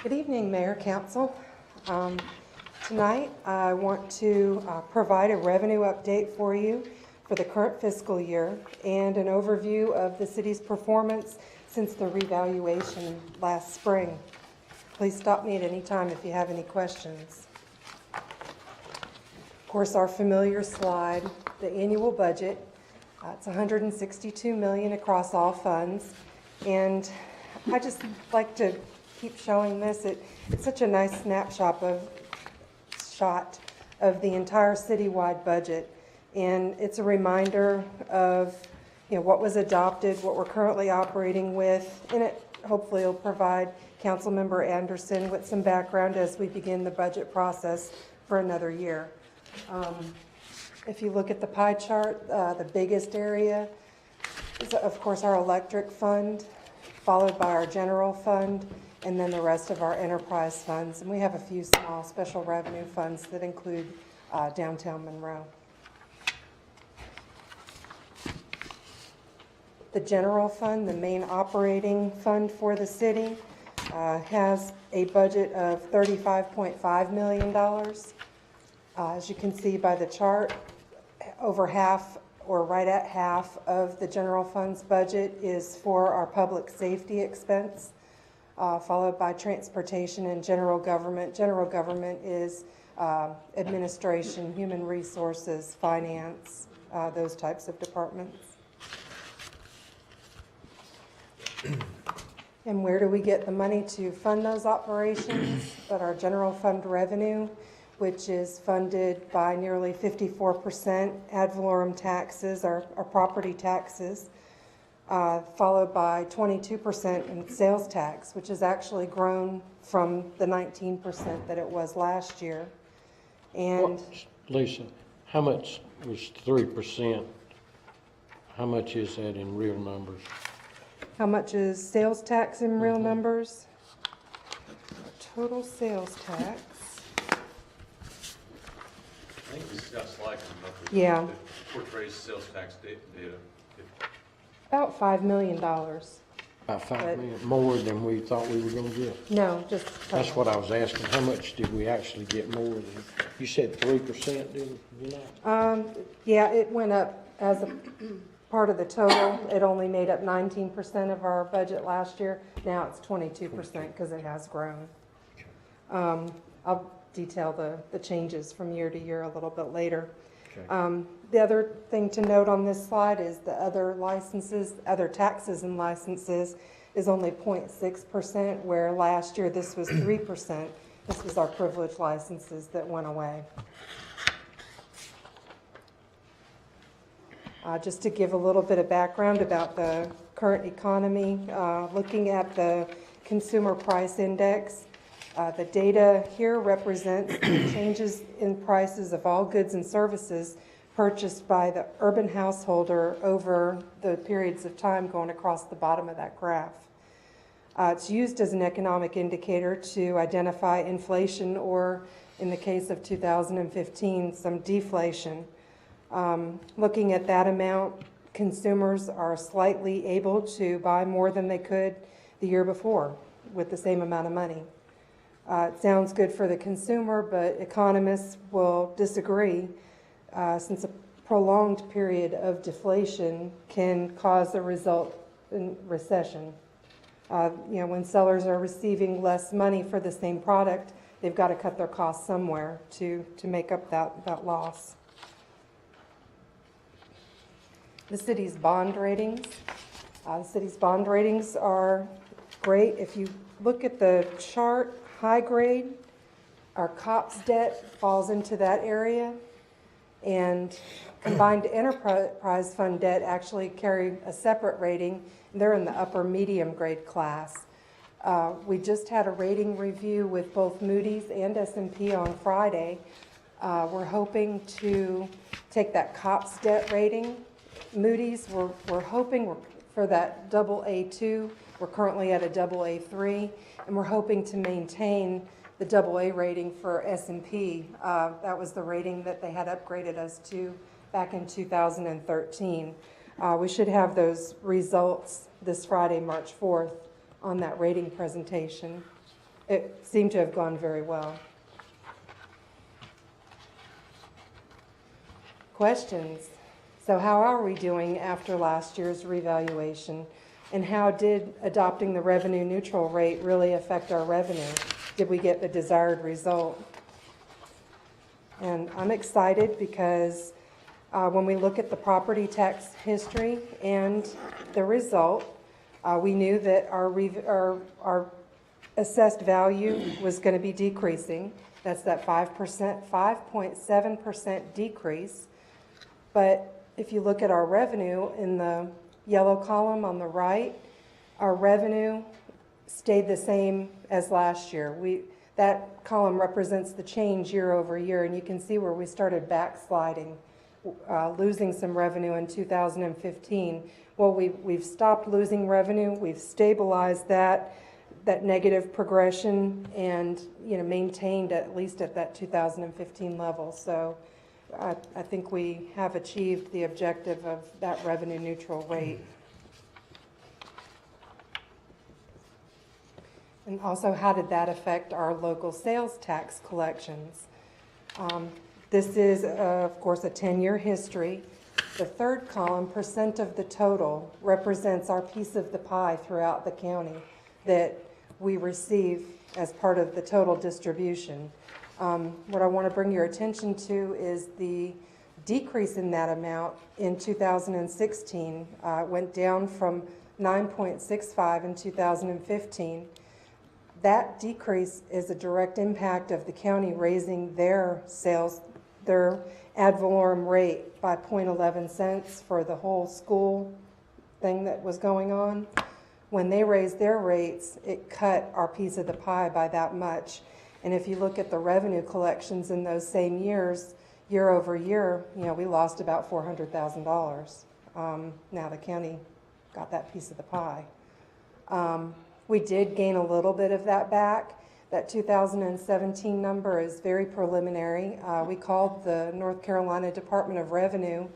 Good evening, Mayor, Council. Tonight, I want to provide a revenue update for you for the current fiscal year and an overview of the city's performance since the revaluation last spring. Please stop me at any time if you have any questions. Of course, our familiar slide, the annual budget. It's $162 million across all funds, and I just like to keep showing this. It's such a nice snapshot of the entire citywide budget, and it's a reminder of what was adopted, what we're currently operating with, and it hopefully will provide Councilmember Anderson with some background as we begin the budget process for another year. If you look at the pie chart, the biggest area is, of course, our electric fund, followed by our general fund, and then the rest of our enterprise funds. And we have a few small special revenue funds that include downtown Monroe. The general fund, the main operating fund for the city, has a budget of $35.5 million. As you can see by the chart, over half or right at half of the general fund's budget is for our public safety expense, followed by transportation and general government. General government is administration, human resources, finance, those types of departments. And where do we get the money to fund those operations? But our general fund revenue, which is funded by nearly 54% ad valorem taxes, our property taxes, followed by 22% in sales tax, which has actually grown from the 19% that it was last year. And Lisa, how much was 3%? How much is that in real numbers? how much is sales tax in real numbers? Total sales tax. I think this got slide up. Yeah. That portrays sales tax data. About $5 million. About $5 million, more than we thought we were going to get. No, just. That's what I was asking. How much did we actually get more than? You said 3%, didn't you know? Yeah, it went up as a part of the total. It only made up 19% of our budget last year. Now it's 22% because it has grown. I'll detail the changes from year to year a little bit later. Okay. The other thing to note on this slide is the other licenses, other taxes and licenses is only 0.6%, where last year this was 3%. This was our privilege licenses that went away. Just to give a little bit of background about the current economy, looking at the consumer price index, the data here represents the changes in prices of all goods and services purchased by the urban householder over the periods of time going across the bottom of that graph. It's used as an economic indicator to identify inflation or, in the case of 2015, some deflation. Looking at that amount, consumers are slightly able to buy more than they could the year before with the same amount of money. It sounds good for the consumer, but economists will disagree since a prolonged period of deflation can cause a result in recession. When sellers are receiving less money for the same product, they've got to cut their costs somewhere to make up that loss. The city's bond ratings. The city's bond ratings are great. If you look at the chart, high grade, our COPS debt falls into that area, and combined enterprise fund debt actually carry a separate rating. They're in the upper medium grade class. We just had a rating review with both Moody's and S&P on Friday. We're hoping to take that COPS debt rating. Moody's, we're hoping for that AA2. We're currently at a AA3, and we're hoping to maintain the AA rating for S&P. That was the rating that they had upgraded us to back in 2013. We should have those results this Friday, March 4th, on that rating presentation. it seemed to have gone very well. Questions? So how are we doing after last year's revaluation? And how did adopting the revenue neutral rate really affect our revenue? Did we get the desired result? And I'm excited because when we look at the property tax history and the result, we knew that our assessed value was going to be decreasing. That's that 5.7% decrease. But if you look at our revenue in the yellow column on the right, our revenue stayed the same as last year. That column represents the change year over year, and you can see where we started backsliding, losing some revenue in 2015. Well, we've stopped losing revenue. We've stabilized that negative progression, and maintained at least at that 2015 level. So I think we have achieved the objective of that revenue neutral rate. And also, how did that affect our local sales tax collections? This is, of course, a 10-year history. The third column, percent of the total, represents our piece of the pie throughout the county that we receive as part of the total distribution. What I want to bring your attention to is the decrease in that amount in 2016. Went down from 9.65 in 2015. That decrease is a direct impact of the county raising their ad valorem rate by 0.11 cents for the whole school thing that was going on. When they raised their rates, it cut our piece of the pie by that much. And if you look at the revenue collections in those same years, year over year, we lost about $400,000. Now the county got that piece of the pie. We did gain a little bit of that back. That 2017 number is very preliminary. We called the North Carolina Department of Revenue,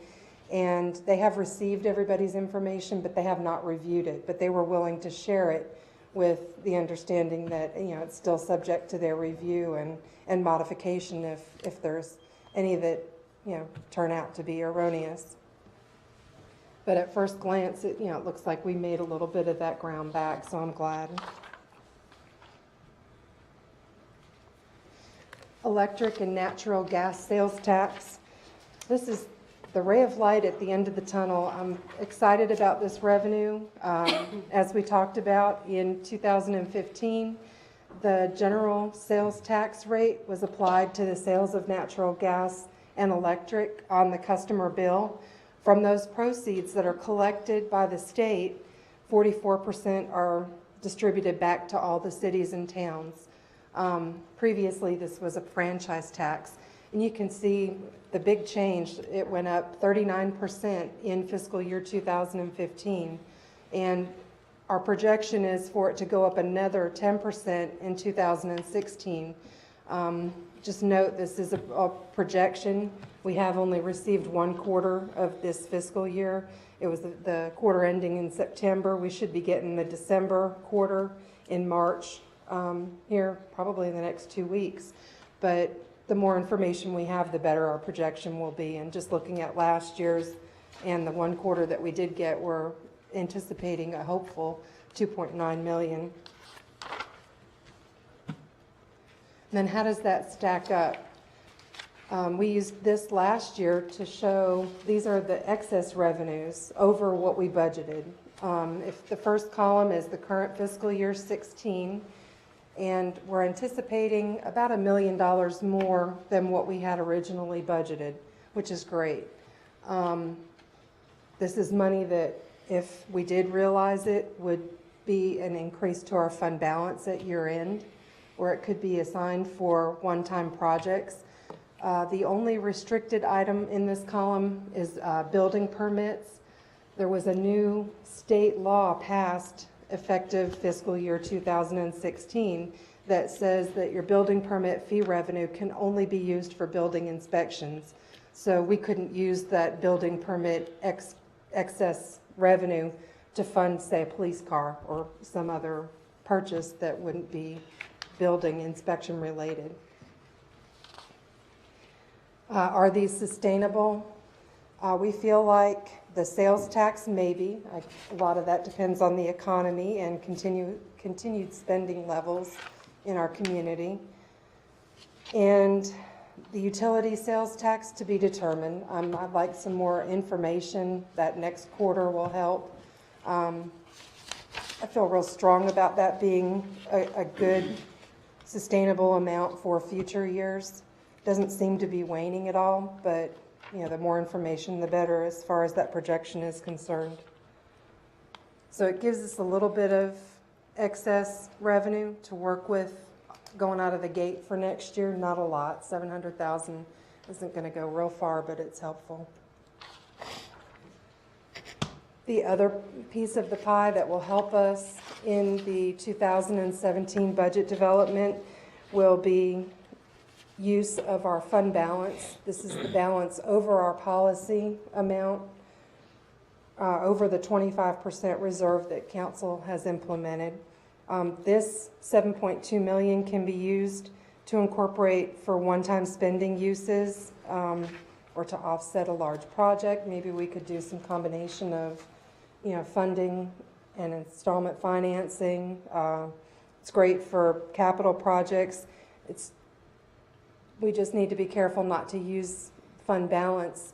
and they have received everybody's information, but they have not reviewed it. But they were willing to share it with the understanding that it's still subject to their review and modification if there's any that turn out to be erroneous. But at first glance, it looks like we made a little bit of that ground back, so I'm glad. Electric and natural gas sales tax. This is the ray of light at the end of the tunnel. I'm excited about this revenue. As we talked about in 2015, the general sales tax rate was applied to the sales of natural gas and electric on the customer bill. From those proceeds that are collected by the state, 44% are distributed back to all the cities and towns. Previously, this was a franchise tax. And you can see the big change. It went up 39% in fiscal year 2015. And our projection is for it to go up another 10% in 2016. Just note, this is a projection. We have only received 1 quarter of this fiscal year. It was the quarter ending in September. We should be getting the December quarter in March here, probably in the next 2 weeks. But the more information we have, the better our projection will be. And just looking at last year's and the 1 quarter that we did get, we're anticipating a hopeful $2.9 million. Then how does that stack up? We used this last year to show these are the excess revenues over what we budgeted. If the first column is the current fiscal year 16, and we're anticipating about $1 million more than what we had originally budgeted, which is great. This is money that, if we did realize it, would be an increase to our fund balance at year end, or it could be assigned for one-time projects. The only restricted item in this column is building permits. There was a new state law passed effective fiscal year 2016 that says that your building permit fee revenue can only be used for building inspections. So we couldn't use that building permit excess revenue to fund, say, a police car or some other purchase that wouldn't be building inspection related. Are these sustainable? We feel like the sales tax, maybe. A lot of that depends on the economy and continued spending levels in our community. And the utility sales tax to be determined. I'd like some more information. That next quarter will help. I feel real strong about that being a good, sustainable amount for future years. Doesn't seem to be waning at all, but the more information, the better as far as that projection is concerned. So it gives us a little bit of excess revenue to work with going out of the gate for next year. Not a lot. 700,000 isn't going to go real far, but it's helpful. The other piece of the pie that will help us in the 2017 budget development will be use of our fund balance. This is the balance over our policy amount, over the 25% reserve that council has implemented. This $7.2 million can be used to incorporate for one-time spending uses or to offset a large project. Maybe we could do some combination of funding and installment financing. It's great for capital projects. We just need to be careful not to use fund balance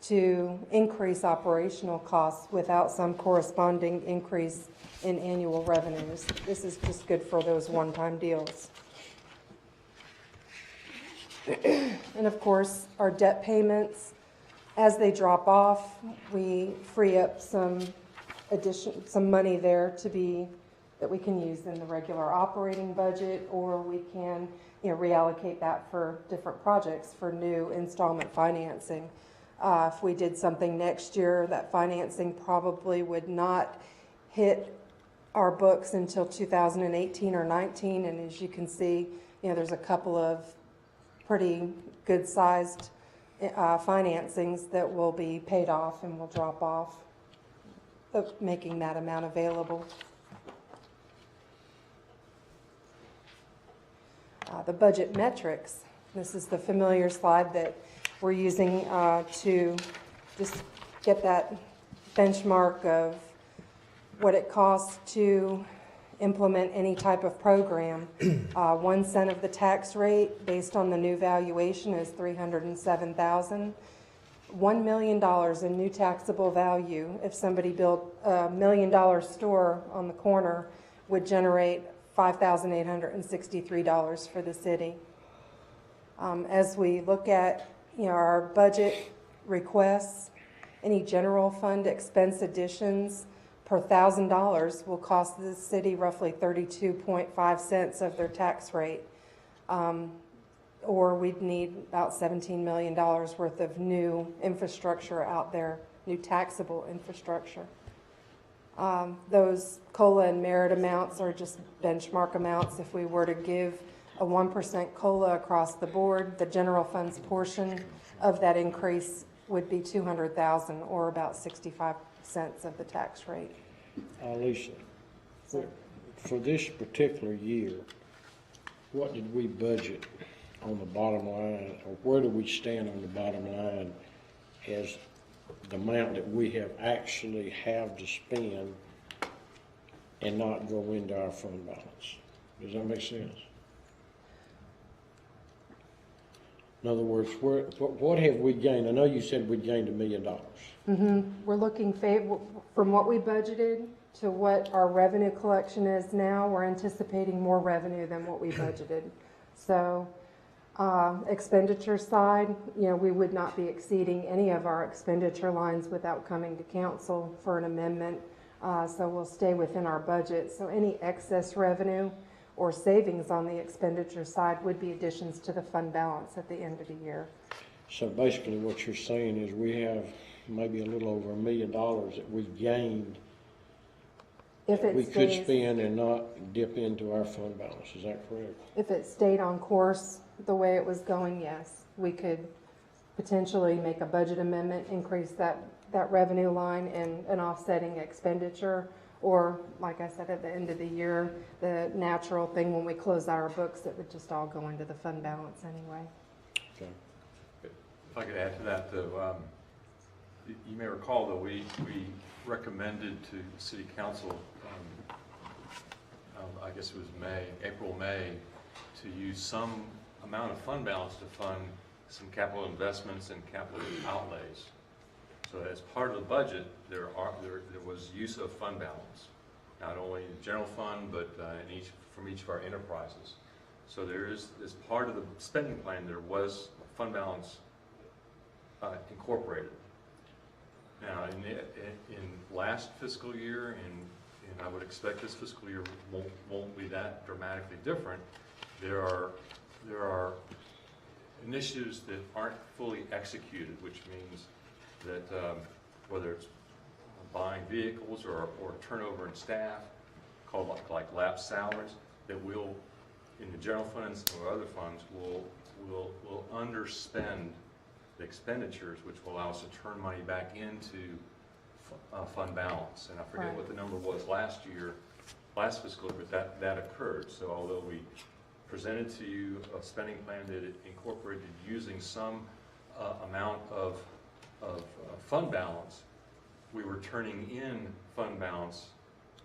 to increase operational costs without some corresponding increase in annual revenues. This is just good for those one-time deals. And of course, our debt payments, as they drop off, we free up some money there that we can use in the regular operating budget, or we can reallocate that for different projects for new installment financing. If we did something next year, that financing probably would not hit our books until 2018 or 19. And as you can see, there's a couple of pretty good-sized financings that will be paid off and will drop off, making that amount available. The budget metrics. This is the familiar slide that we're using to just get that benchmark of what it costs to implement any type of program. 1 cent of the tax rate based on the new valuation is $307,000. $1 million in new taxable value, if somebody built a $1 million store on the corner, would generate $5,863 for the city. As we look at our budget requests, any general fund expense additions per $1,000 will cost the city roughly 32.5 cents of their tax rate. Or we'd need about $17 million worth of new infrastructure out there, new taxable infrastructure. Those COLA and merit amounts are just benchmark amounts. If we were to give a 1% COLA across the board, the general fund's portion of that increase would be $200,000, or about 65 cents of the tax rate. Lisa, for this particular year, what did we budget on the bottom line, or where do we stand on the bottom line as the amount that we have to spend and not go into our fund balance? Does that make sense? In other words, what have we gained? I know you said we gained $1 million. Mm-hmm. We're looking from what we budgeted to what our revenue collection is now. We're anticipating more revenue than what we budgeted. So expenditure side, we would not be exceeding any of our expenditure lines without coming to council for an amendment. So we'll stay within our budget. So any excess revenue or savings on the expenditure side would be additions to the fund balance at the end of the year. So basically what you're saying is we have maybe a little over $1 million that we gained If it we could stays, spend and not dip into our fund balance. Is that correct? if it stayed on course the way it was going, yes, we could potentially make a budget amendment, increase that revenue line and an offsetting expenditure, Or, like I said, at the end of the year, the natural thing when we close out our books, it would just all go into the fund balance anyway. Okay. If I could add to that, though, you may recall that we recommended to the city council, I guess it was April, May, to use some amount of fund balance to fund some capital investments and capital outlays. So as part of the budget, there was use of fund balance, not only in the general fund, but from each of our enterprises. So there is, as part of the spending plan, there was fund balance incorporated. Now, in last fiscal year, and I would expect this fiscal year won't be that dramatically different, there are initiatives that aren't fully executed, which means that whether it's buying vehicles or turnover in staff, called like lapsed salaries, that will, in the general funds or other funds, will underspend the expenditures, which will allow us to turn money back into fund balance. And I forget Right. what the number was last fiscal year, but that occurred. So although we presented to you a spending plan that it incorporated using some amount of fund balance, we were turning in fund balance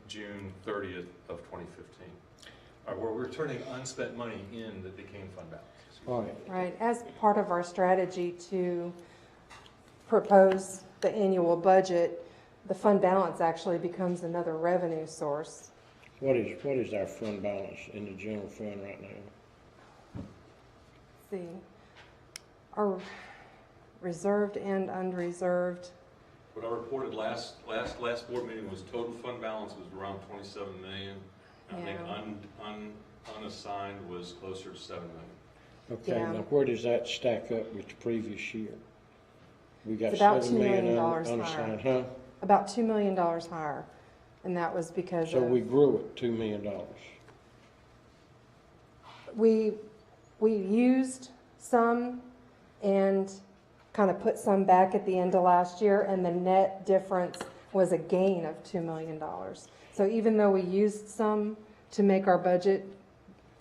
June 30th of 2015. Where we're turning unspent money in that became fund balance. Right. Right, as part of our strategy to propose the annual budget, the fund balance actually becomes another revenue source. What is our fund balance in the general fund right now? See, our reserved and unreserved, What I reported last board meeting was total fund balance was around 27 million. I think unassigned was closer to 7 million. Okay, Yeah. now where does that stack up with the previous year? We got It's about $7 $2 million million unassigned, higher. huh? about $2 million higher. And that was because So of, we grew it $2 million. we used some and kind of put some back at the end of last year, and the net difference was a gain of $2 million. So even though we used some to make our budget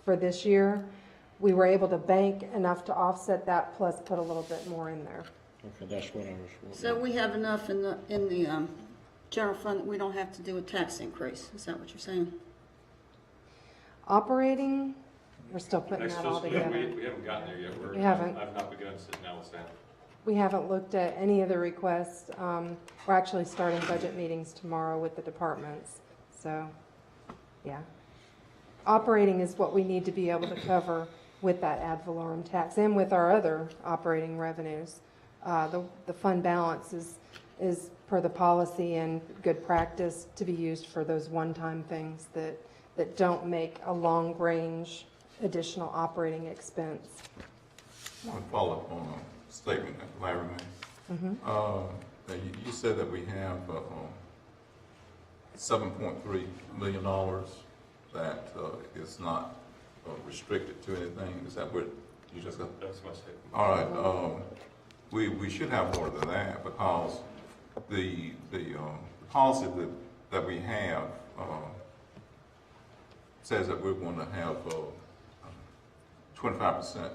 for this year, we were able to bank enough to offset that, plus put a little bit more in there. Okay, that's what I was wondering. So we have enough in the general fund that we don't have to do a tax increase, is that what you're saying? Operating, we're still putting Next that all fiscal year, together. we haven't gotten there yet. We haven't. I've not begun sitting down with staff. We haven't looked at any of the requests. We're actually starting budget meetings tomorrow with the departments. So, yeah. Operating is what we need to be able to cover with that ad valorem tax and with our other operating revenues. The fund balance is per the policy and good practice to be used for those one-time things that don't make a long-range additional operating expense. I want to follow up on a statement that Larry made. That you said that we have $7.3 million that is not restricted to anything. Is that what you just got? That's my statement. All right. We should have more than that, because the policy that we have says that we're going to have 25%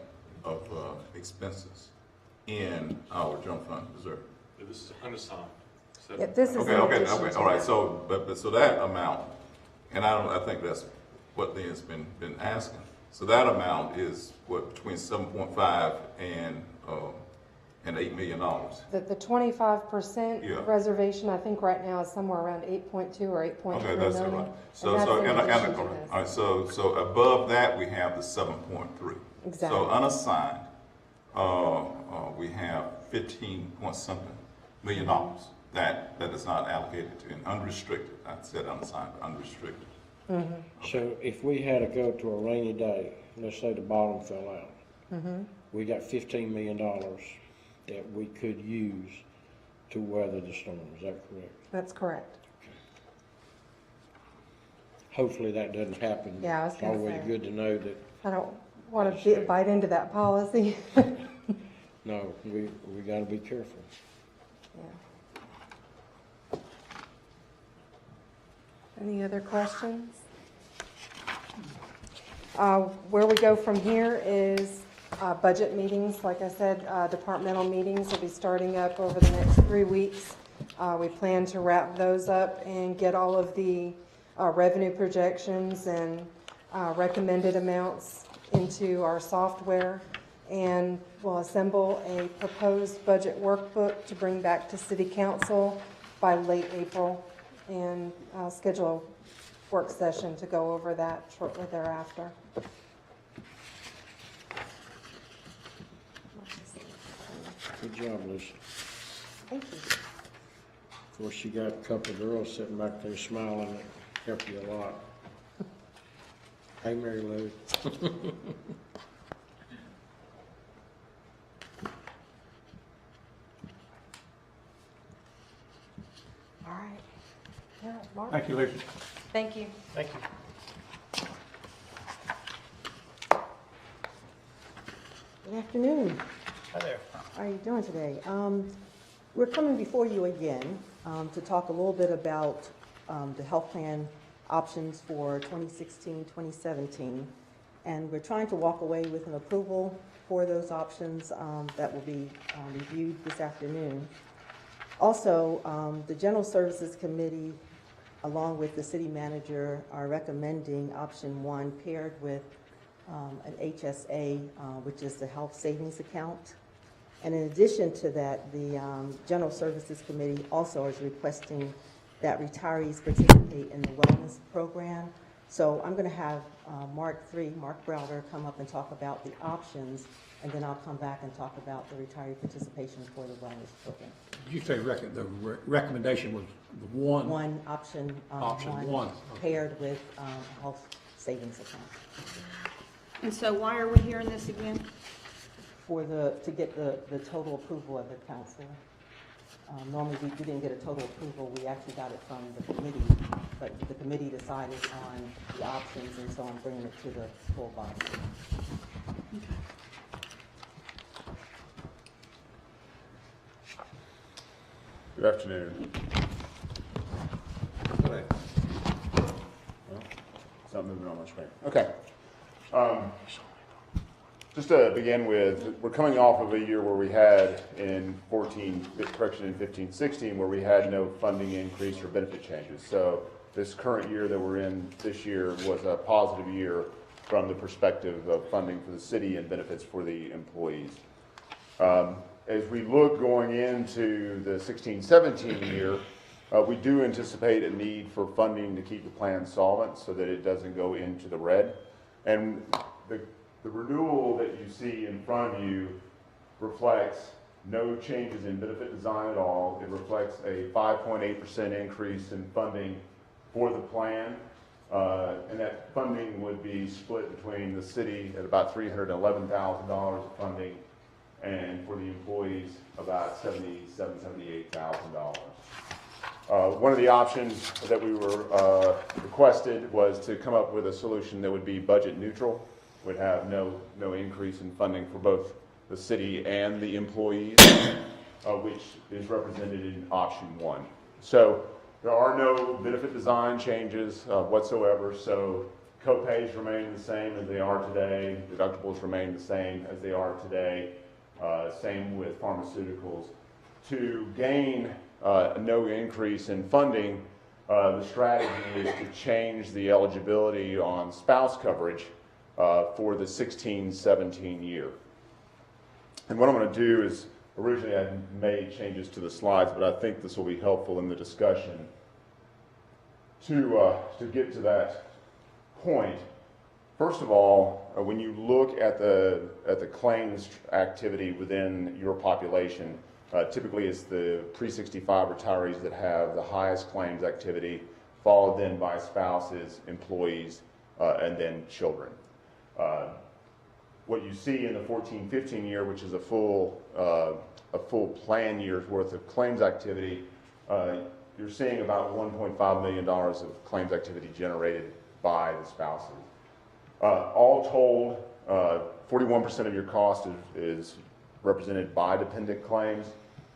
of expenses in our general fund reserve. This is unassigned. Yeah, this is in Okay, addition to all right. that. So, but so that amount, and I think that's what Leon's been asking. So that amount is what, between 7.5 and $8 million. The 25% Yeah. reservation, I think right now is somewhere around 8.2 or 8.3 Okay, that's million. all right. And So that's in addition to all this. right. So above that we have the 7.3. Exactly. So unassigned, we have 15 point something million dollars that is not allocated to, and unrestricted. I said unassigned, but unrestricted. So if we had to go to a rainy day, let's say the bottom fell out, we got $15 million that we could use to weather the storm. Is that correct? That's correct. Hopefully that doesn't happen. Yeah, I was gonna It's always say. good to know that, I don't want to bite into that policy. no, we gotta be careful. Yeah. Any other questions? Where we go from here is budget meetings. Like I said, departmental meetings will be starting up over the next 3 weeks. We plan to wrap those up and get all of the revenue projections and recommended amounts into our software. And we'll assemble a proposed budget workbook to bring back to City Council by late April and schedule a work session to go over that shortly thereafter. Good job, Lucy. Thank you. Of course, you got a couple of girls sitting back there smiling that help you a lot. Hey, Mary Lou. All right. Yeah, Mark. Thank you, Lucy. Thank you. Thank you. Good afternoon. Hi there. How are you doing today? We're coming before you again to talk a little bit about the health plan options for 2016, 2017. And we're trying to walk away with an approval for those options that will be reviewed this afternoon. Also, the General Services Committee, along with the city manager, are recommending option 1 paired with an HSA, which is the health savings account. And in addition to that, the General Services Committee also is requesting that retirees participate in the wellness program. So I'm going to have Mark Browder, come up and talk about the options, and then I'll come back and talk about the retiree participation for the wellness program. Did you say the recommendation was the one? One option, Option one. paired with health savings account. And so why are we hearing this again? To get the total approval of the council. Normally, we didn't get a total approval. We actually got it from the committee, but the committee decided on the options, and so I'm bringing it to the full body. Good afternoon. Well, it's not moving on my screen. Okay. Just to begin with, we're coming off of a year where we had in 15, 16, where we had no funding increase or benefit changes. So this current year that we're in this year was a positive year from the perspective of funding for the city and benefits for the employees. As we look going into the 16-17 year, we do anticipate a need for funding to keep the plan solvent so that it doesn't go into the red. And the renewal that you see in front of you reflects no changes in benefit design at all. It reflects a 5.8% increase in funding for the plan. And that funding would be split between the city at about $311,000 of funding, and for the employees about $78,000. One of the options that we were requested was to come up with a solution that would be budget neutral, would have no increase in funding for both the city and the employees, which is represented in option 1. So there are no benefit design changes whatsoever. So co-pays remain the same as they are today. Deductibles remain the same as they are today. Same with pharmaceuticals. To gain no increase in funding, the strategy is to change the eligibility on spouse coverage for the 16-17 year. And what I'm going to do is, originally I made changes to the slides, but I think this will be helpful in the discussion to get to that point. First of all, when you look at the claims activity within your population, typically it's the pre-65 retirees that have the highest claims activity, followed then by spouses, employees, and then children. What you see in the 14-15 year, which is a full plan year's worth of claims activity, you're seeing about $1.5 million of claims activity generated by the spouses. All told, 41% of your cost is represented by dependent claims.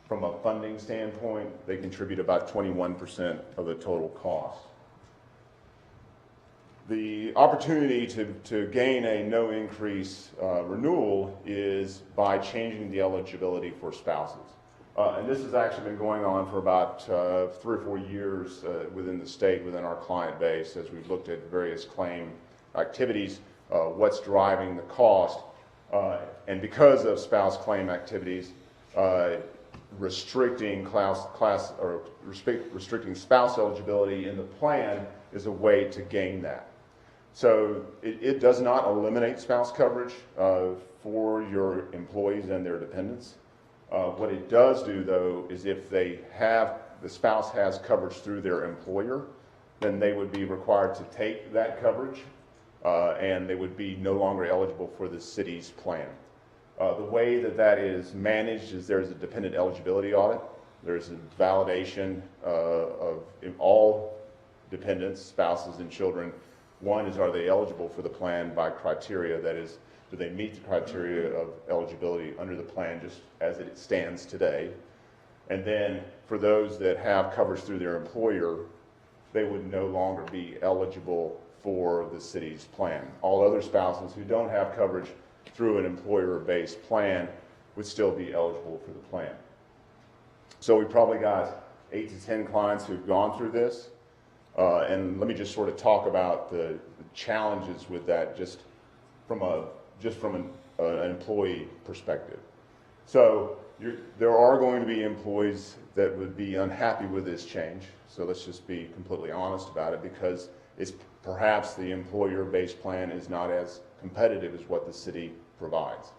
From a funding standpoint, they contribute about 21% of the total cost. The opportunity to gain a no increase renewal is by changing the eligibility for spouses. And this has actually been going on for about 3 or 4 years within the state, within our client base, as we've looked at various claim activities, what's driving the cost. And because of spouse claim activities, restricting restricting spouse eligibility in the plan is a way to gain that. So it does not eliminate spouse coverage for your employees and their dependents. What it does do, though, is if the spouse has coverage through their employer, then they would be required to take that coverage, and they would be no longer eligible for the city's plan. The way that is managed is there's a dependent eligibility audit. There's a validation of all dependents, spouses, and children. One is, are they eligible for the plan by criteria? That is, do they meet the criteria of eligibility under the plan just as it stands today? And then for those that have coverage through their employer, they would no longer be eligible for the city's plan. All other spouses who don't have coverage through an employer-based plan would still be eligible for the plan. So we probably got 8 to 10 clients who've gone through this. And let me just sort of talk about the challenges with that just from an employee perspective. So there are going to be employees that would be unhappy with this change. So let's just be completely honest about it, because it's perhaps the employer-based plan is not as competitive as what the city provides.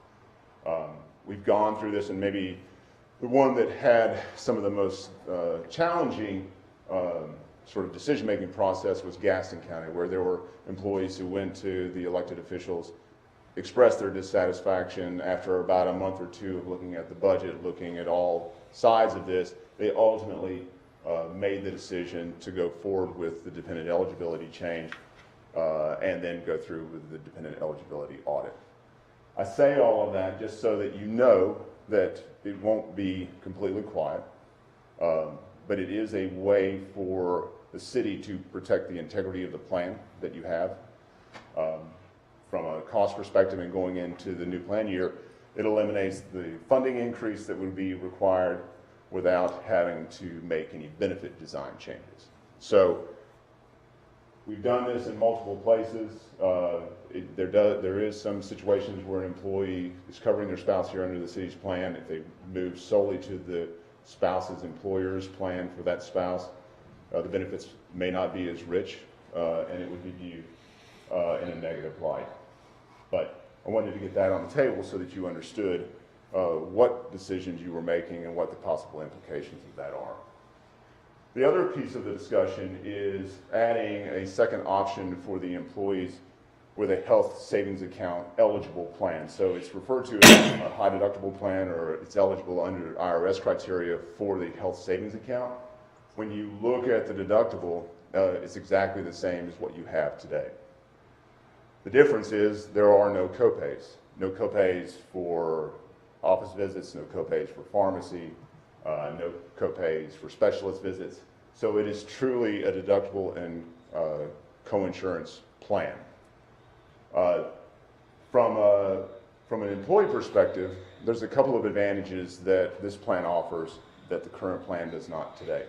We've gone through this, and maybe the one that had some of the most challenging sort of decision-making process was Gaston County, where there were employees who went to the elected officials, expressed their dissatisfaction after about a month or two of looking at the budget, looking at all sides of this. They ultimately made the decision to go forward with the dependent eligibility change and then go through with the dependent eligibility audit. I say all of that just so that you know that it won't be completely quiet, but it is a way for the city to protect the integrity of the plan that you have. From a cost perspective and going into the new plan year, it eliminates the funding increase that would be required without having to make any benefit design changes. So we've done this in multiple places. There is some situations where an employee is covering their spouse here under the city's plan. If they move solely to the spouse's employer's plan for that spouse, the benefits may not be as rich, and it would be viewed in a negative light. But I wanted to get that on the table so that you understood what decisions you were making and what the possible implications of that are. The other piece of the discussion is adding a second option for the employees with a health savings account eligible plan. So it's referred to as a high deductible plan, or it's eligible under IRS criteria for the health savings account. When you look at the deductible, it's exactly the same as what you have today. The difference is there are no copays. No copays for office visits, no copays for pharmacy, no copays for specialist visits. So it is truly a deductible and coinsurance plan. From an employee perspective, there's a couple of advantages that this plan offers that the current plan does not today.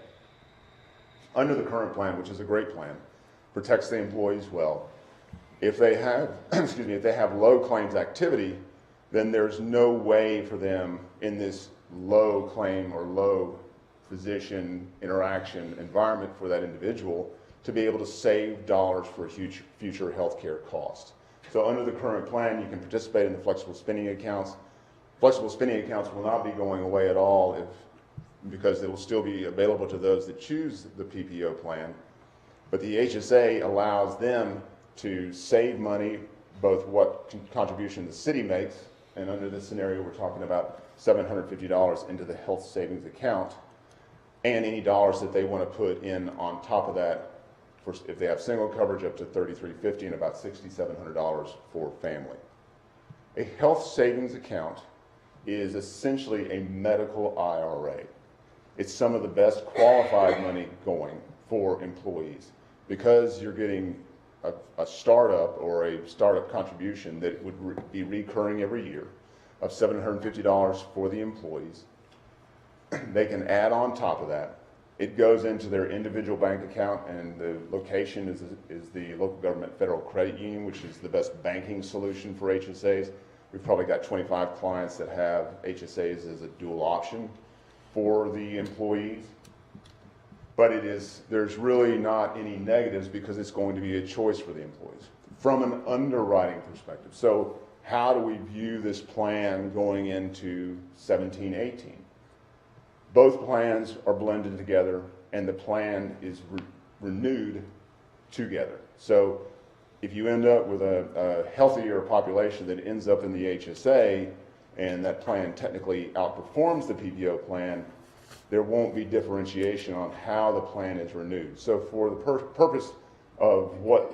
Under the current plan, which is a great plan, protects the employees well. If they have, if they have low claims activity, then there's no way for them in this low claim or low physician interaction environment for that individual to be able to save dollars for future health care costs. So under the current plan, you can participate in the flexible spending accounts. Flexible spending accounts will not be going away at all because it will still be available to those that choose the PPO plan. But the HSA allows them to save money, both what contribution the city makes, and under this scenario we're talking about $750 into the health savings account, and any dollars that they want to put in on top of that, if they have single coverage, up to $3,350 and about $6,700 for family. A health savings account is essentially a medical IRA. It's some of the best qualified money going for employees because you're getting a startup or a startup contribution that would be recurring every year of $750 for the employees. They can add on top of that. It goes into their individual bank account, and the location is the local government federal credit union, which is the best banking solution for HSAs. We've probably got 25 clients that have HSAs as a dual option for the employees. But there's really not any negatives because it's going to be a choice for the employees from an underwriting perspective. So how do we view this plan going into 17-18? Both plans are blended together, and the plan is renewed together. So if you end up with a healthier population that ends up in the HSA, and that plan technically outperforms the PPO plan, there won't be differentiation on how the plan is renewed. So for the purpose of what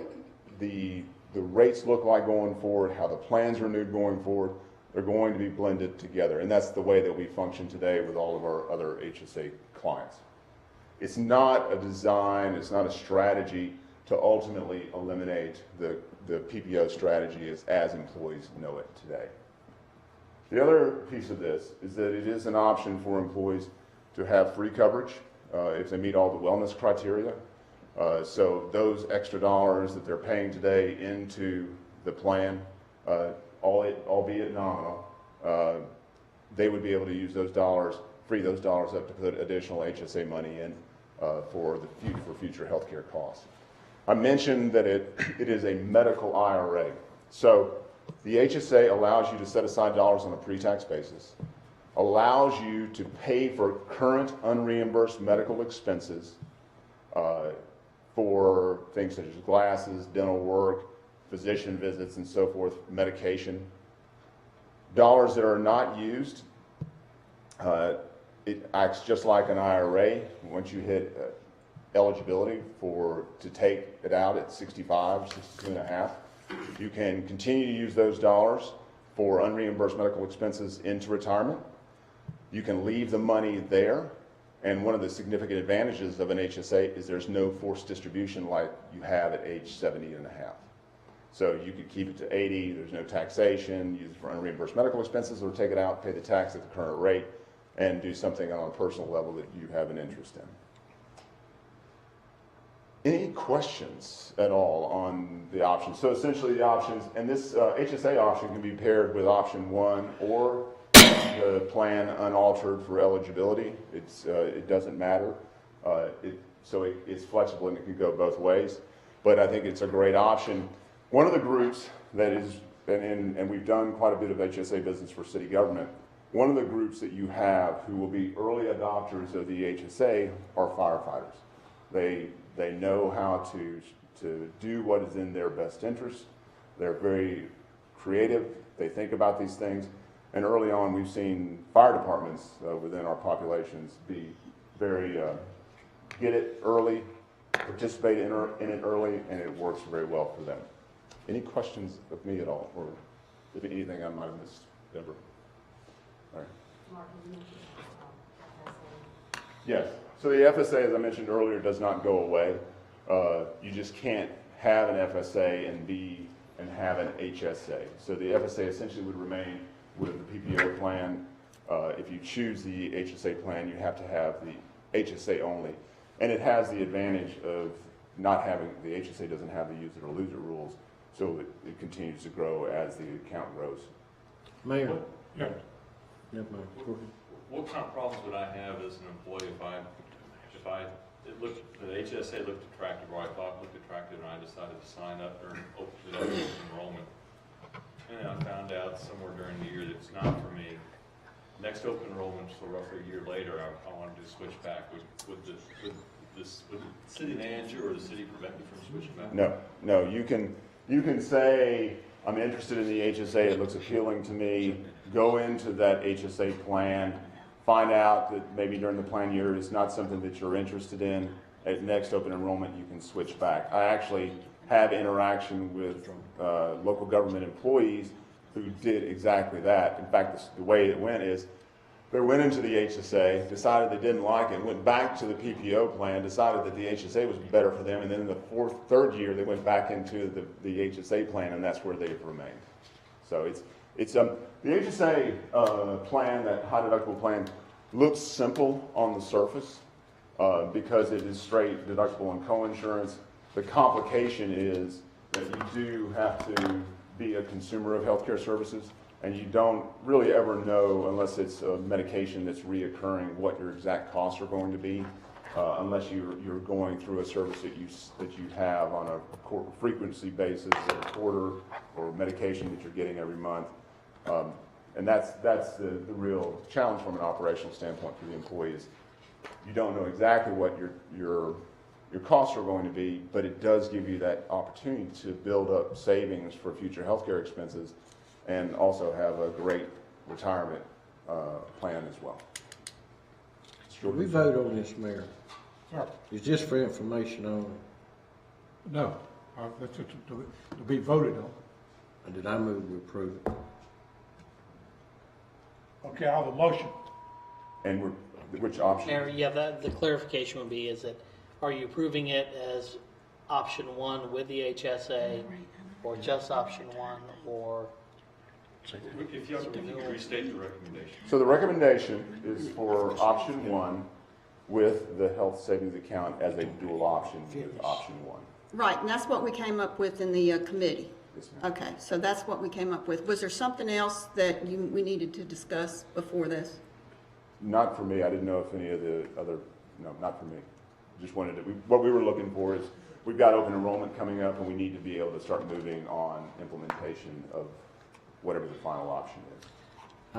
the rates look like going forward, how the plan's renewed going forward, they're going to be blended together. And that's the way that we function today with all of our other HSA clients. It's not a design, it's not a strategy to ultimately eliminate the PPO strategy as employees know it today. The other piece of this is that it is an option for employees to have free coverage if they meet all the wellness criteria. So those extra dollars that they're paying today into the plan, albeit nominal, they would be able to use those dollars, free those dollars up to put additional HSA money in for future healthcare costs. I mentioned that it is a medical IRA. So the HSA allows you to set aside dollars on a pre-tax basis, allows you to pay for current unreimbursed medical expenses for things such as glasses, dental work, physician visits, and so forth, medication. Dollars that are not used, it acts just like an IRA. Once you hit eligibility to take it out at 65, 62 and a half, you can continue to use those dollars for unreimbursed medical expenses into retirement. You can leave the money there, and one of the significant advantages of an HSA is there's no forced distribution like you have at age 70 and a half. So you could keep it to 80, there's no taxation, use it for unreimbursed medical expenses, or take it out, pay the tax at the current rate, and do something on a personal level that you have an interest in. Any questions at all on the options? So essentially the options, and this HSA option can be paired with option 1 or the plan unaltered for eligibility. It doesn't matter. It's flexible and it can go both ways. But I think it's a great option. One of the groups that is, and we've done quite a bit of HSA business for city government, one of the groups that you have who will be early adopters of the HSA are firefighters. They know how to do what is in their best interest. They're very creative. They think about these things. And early on, we've seen fire departments within our populations be very, get it early, participate in it early, and it works very well for them. Any questions of me at all, or if anything I might have missed, Deborah? All right. Mark, you mentioned FSA. Yes. So the FSA, as I mentioned earlier, does not go away. You just can't have an FSA and have an HSA. So the FSA essentially would remain with the PPO plan. If you choose the HSA plan, you have to have the HSA only. And it has the advantage of not having, the HSA doesn't have the use it or lose it rules, so it continues to grow as the account grows. Mayor? Yeah. Yeah, Mayor. Go ahead. What kind of problems would I have as an employee if the HSA looked attractive, or I thought it looked attractive, and I decided to sign up during open enrollment, and then I found out somewhere during the year that it's not for me. Next open enrollment, so roughly a year later, I wanted to switch back. Would the city manager or the city prevent me from switching back? No. You can say, I'm interested in the HSA, it looks appealing to me, go into that HSA plan, find out that maybe during the plan year it's not something that you're interested in. At next open enrollment, you can switch back. I actually have interaction with local government employees who did exactly that. In fact, the way it went is They went into the HSA, decided they didn't like it, went back to the PPO plan, decided that the HSA was better for them, and then in the third year, they went back into the HSA plan, and that's where they've remained. So the HSA plan, that high deductible plan, looks simple on the surface because it is straight deductible and co-insurance. The complication is that you do have to be a consumer of healthcare services, and you don't really ever know, unless it's a medication that's reoccurring, what your exact costs are going to be, unless you're going through a service that you have on a frequency basis, every quarter, or medication that you're getting every month. And that's the real challenge from an operational standpoint for the employees. You don't know exactly what your costs are going to be, but it does give you that opportunity to build up savings for future healthcare expenses, and also have a great retirement plan as well. Should we vote on this, Mayor? Sir. Is this for information only? No, that's to be voted on. Or did I move to approve it? Okay, I have a motion. And which option? Mayor, yeah, the clarification would be, is that, are you approving it as option one with the HSA, or just option one, or? If you could restate the recommendation. So the recommendation is for option one with the health savings account as a dual option with option one. Right, and that's what we came up with in the committee. Yes, ma'am. Okay, so that's what we came up with. Was there something else that we needed to discuss before this? Not for me. I didn't know if any of the other, no, not for me. Just wanted to, what we were looking for is, we've got open enrollment coming up, and we need to be able to start moving on implementation of whatever the final option is.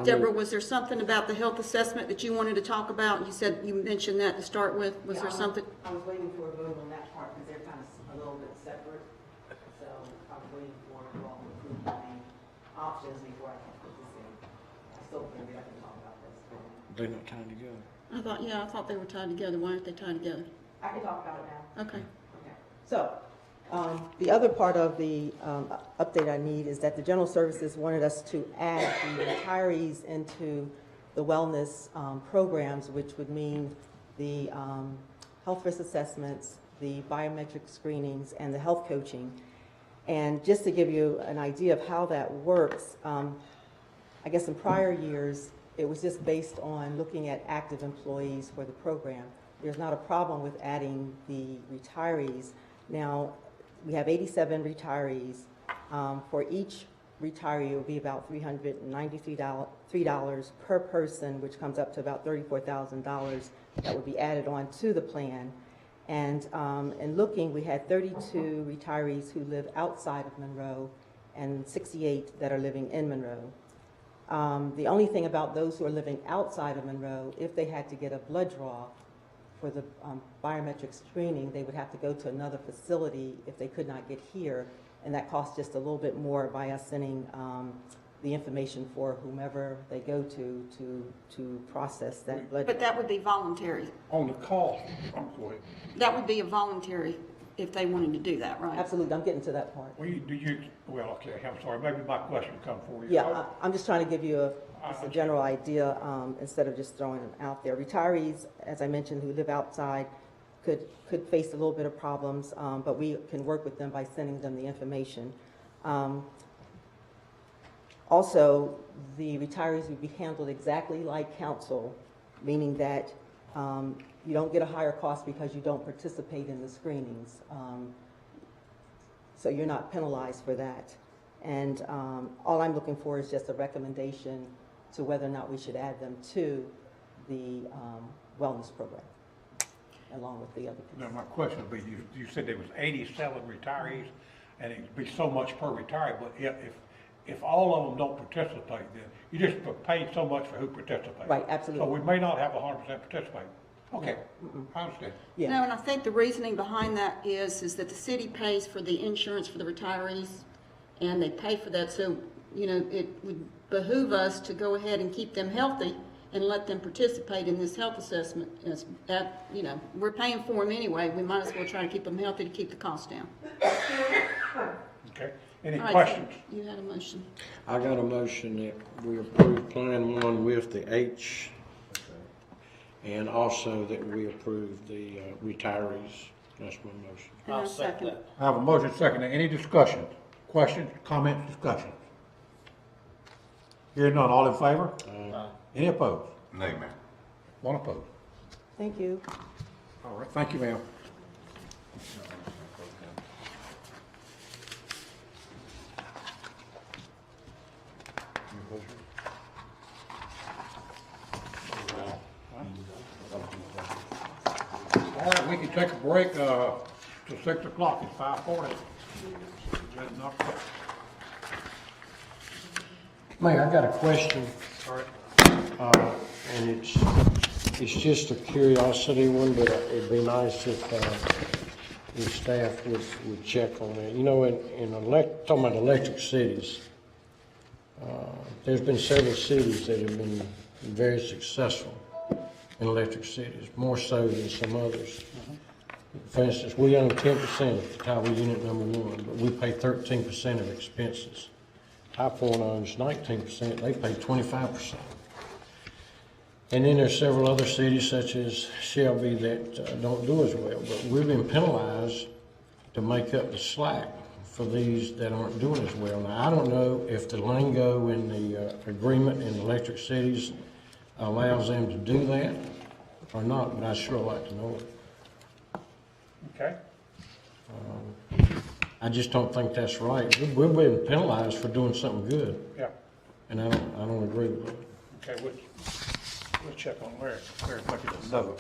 Deborah, was there something about the health assessment that you wanted to talk about? You said, you mentioned that to start with. Was there something? I was waiting for a vote on that part because they're kind of a little bit separate. So I was waiting for you all to approve my options before I can put this in. I still think we have to talk about this. They're not tied together. I thought they were tied together. Why aren't they tied together? I can talk about it now. Okay. Okay. So, the other part of the update I need is that the General Services wanted us to add the retirees into the wellness programs, which would mean the health risk assessments, the biometric screenings, and the health coaching. And just to give you an idea of how that works, I guess in prior years, it was just based on looking at active employees for the program. There's not a problem with adding the retirees. Now, we have 87 retirees. For each retiree, it will be about $393 per person, which comes up to about $34,000 that would be added on to the plan. And in looking, we had 32 retirees who live outside of Monroe and 68 that are living in Monroe. The only thing about those who are living outside of Monroe, if they had to get a blood draw for the biometric screening, they would have to go to another facility if they could not get here, and that costs just a little bit more by us sending the information for whomever they go to process that blood. But that would be voluntary. On the cost, go ahead. That would be a voluntary if they wanted to do that, right? Absolutely, I'm getting to that part. Well, okay, I'm sorry, maybe my question come for you. Yeah, I'm just trying to give you just a general idea instead of just throwing them out there. Retirees, as I mentioned, who live outside could face a little bit of problems, but we can work with them by sending them the information. Also, the retirees would be handled exactly like council, meaning that you don't get a higher cost because you don't participate in the screenings. So you're not penalized for that. And all I'm looking for is just a recommendation to whether or not we should add them to the wellness program, along with the other pieces. Now, my question would be, you said there was 87 retirees, and it'd be so much per retiree, but if all of them don't participate, then you just pay so much for who participates. Right, absolutely. So we may not have 100% participate. Okay, I understand. Yeah. No, and I think the reasoning behind that is that the city pays for the insurance for the retirees, and they pay for that, so, you know, it would behoove us to go ahead and keep them healthy and let them participate in this health assessment. You know, we're paying for them anyway, we might as well try to keep them healthy to keep the cost down. Okay, any All right, questions? You had a motion. I got a motion that we approve Plan 1 with the And also that we approve the retirees. That's my motion. And I'll I second second. that. I have a motion second. Any discussion? Questions, comments, discussions? Hearing none, all in favor? Any opposed? Nay, Mayor. One opposed. Thank you. All right, thank you, ma'am. All right, we can take a break, till 6 o'clock, it's 5:40. Mayor, I got a question. And it's just a curiosity one, but it'd be nice if staff would check on it. You know, talking about electric cities, there's been several cities that have been very successful in electric cities, more so than some others. For instance, we own 10% of the Tower Unit Number 1, but we pay 13% of expenses. High Point owns 19%, they pay 25%. And then there's several other cities such as Shelby that don't do as well, but we've been penalized to make up the slack for these that aren't doing as well. Now, I don't know if the lingo in the agreement in electric cities allows them to do that or not, but I'd sure like to know it. Okay. I just don't think that's right. We've been penalized for doing something good, Yeah, and I don't agree with it. okay, we'll check on Larry think it's another.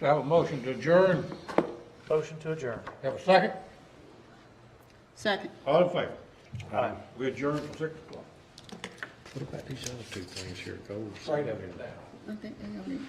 Do I have a motion to adjourn? Motion to adjourn. Have a second? Second. All in favor? We adjourn till 6 o'clock. What about these other two things here, gold? Write that down. I think they already-